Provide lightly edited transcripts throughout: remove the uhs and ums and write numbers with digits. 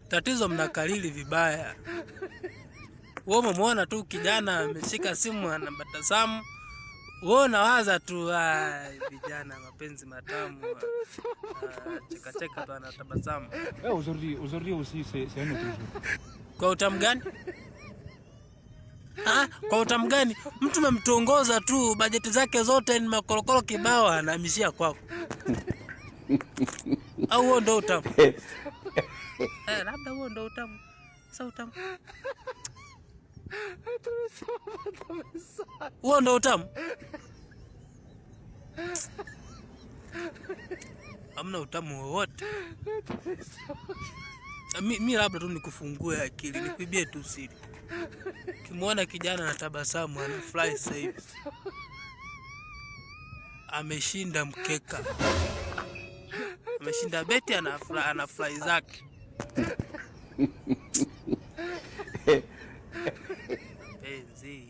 Tatizo mnakalili vibaya. Wewe umemwona tu kijana ameshika simu anabatasamu. Wewe unawaza tu vijana mapenzi matamu. Cheka cheka tu anatabasamu. Aujourd'hui aussi c'est un autre jour. Kwa utamu gani? Kwa utamu gani? Mtu memtongoza tu, bajeti zake zote ni makorokoro kibao anahamishia kwako. Au huo ndo utamu? Labda huo ndo utamu. Sasa utamu. Huo ndo utamu? Hamna utamu wowote. Mimi labda tu nikufungue akili, nikuibie tu siri. Kimwona kijana anatabasamu, anafurahi sasa hivi. Ameshinda mkeka. Ameshinda beti, anafurahi zake. Penzi.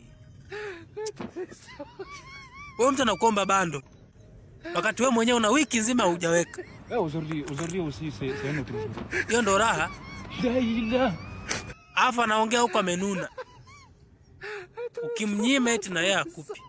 Wewe mtu anakuomba bando wakati wewe mwenyewe una wiki nzima hujaweka. Aujourd'hui aussi c'est un autre jour. Hiyo ndo raha. Afa anaongea huko amenuna. Ukimnyima eti na yeye akupi.